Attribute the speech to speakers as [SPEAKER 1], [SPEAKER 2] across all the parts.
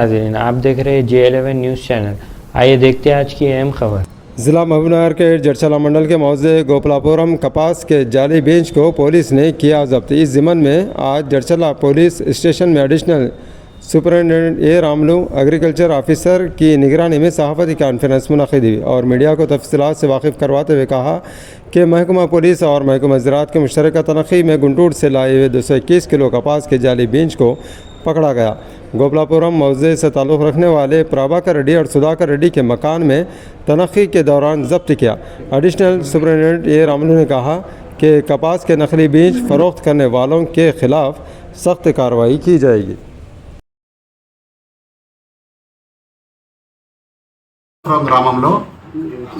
[SPEAKER 1] नाज़रीन, आप देख रहे हैं J11 न्यूज़ चैनल। आइए देखते हैं आज की अहम खबर।
[SPEAKER 2] ज़िला महबूबनगर के जड़चला मंडल के मौजे गोपलापुरम कपास के जाली बेंच को पुलिस ने किया जब्त। इस ज़िमन में आज जड़चला पुलिस स्टेशन में एडिशनल सुपरिटेंडेंट ए रामलू एग्रीकल्चर ऑफिसर की निगरानी में सहाफ़ती कॉन्फ्रेंस मुनक़िद हुई और मीडिया को तफसीलात से वाकिफ़ करवाते हुए कहा कि महकमा पुलिस और महकमा ज़राअत के मुश्तरका तनख़ी में गुंटूर से लाए हुए 221 किलो कपास के जाली बेंच को पकड़ा गया। गोपलापुरम मौजे से ताल्लुक़ रखने वाले प्रभाकर रेड्डी और सुधाकर रेड्डी के मकान में तनख़ी के दौरान जब्त किया। एडिशनल सुपरिटेंडेंट ए रामलू ने कहा कि कपास के नकली बीज फ़रोख्त करने वालों के ख़िलाफ़ सख्त कार्रवाई की जाएगी।
[SPEAKER 3] గ్రామంలో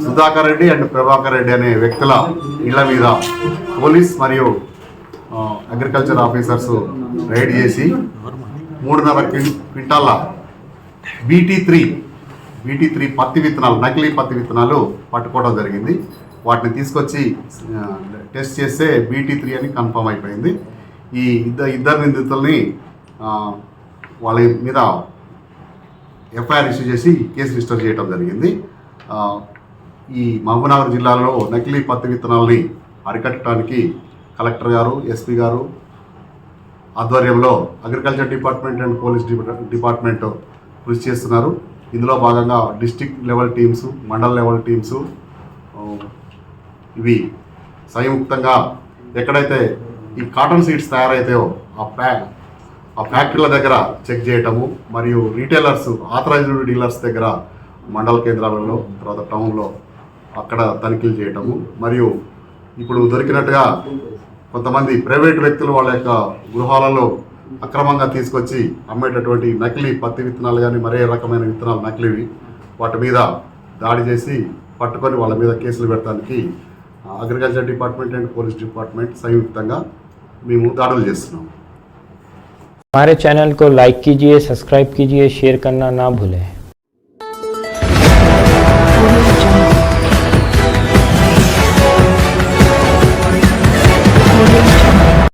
[SPEAKER 3] సుధాకర్ రెడ్డి అండ్ ప్రభాకర్ రెడ్డి అనే వ్యక్తుల ఇళ్ల మీద పోలీస్ మరియు అగ్రికల్చర్ ఆఫీసర్స్ రైడ్ చేసి 3.5 క్వింటాల BT3 పత్తి విత్తనాలు, నకిలీ పత్తి విత్తనాలు పట్టుకోవడం జరిగింది. వాటిని తీసుకొచ్చి టెస్ట్ చేస్తే BT3 అని కన్ఫర్మ్ అయిపోయింది. ఈ ఇద్దరు నిందితుల్ని వాళ్ళ మీద ఎఫ్ఐఆర్ ఇష్యూ చేసి కేసు రిజిస్టర్ చేయడం జరిగింది. ఈ మహబూబ్నగర్ జిల్లాలో నకిలీ పత్తి విత్తనాలని అరికట్టడానికి కలెక్టర్ గారు, ఎస్పీ గారు ఆధ్వర్యంలో agriculture department and police department కృషి చేస్తున్నారు. ఇందులో భాగంగా district level teams, mandal level teams ఇవి సంయుక్తంగా ఎక్కడైతే ఈ కాటన్ సీడ్స్ తయారైతాయో ఆ ఫ్యాక్టరీల దగ్గర చెక్ చేయటము, మరియు రీటైలర్స్, ఆథరైజ్డ్ డీలర్స్ దగ్గర మండల కేంద్రాలలో, తర్వాత టౌన్లో అక్కడ తనిఖీలు చేయటము, మరియు ఇప్పుడు దొరికినట్టుగా కొంతమంది ప్రైవేట్ వ్యక్తులు వాళ్ళ యొక్క గృహాలలో అక్రమంగా తీసుకొచ్చి అమ్మేటటువంటి నకిలీ పత్తి విత్తనాలు కానీ మరే రకమైన విత్తనాలు నకిలీవి, వాటి మీద దాడి చేసి పట్టుకొని వాళ్ళ మీద కేసులు పెట్టడానికి agriculture department and police department సంయుక్తంగా మేము దాడులు చేస్తున్నాం.
[SPEAKER 1] हमारे चैनल को लाइक कीजिए, सब्सक्राइब कीजिए, शेयर करना ना भूलें।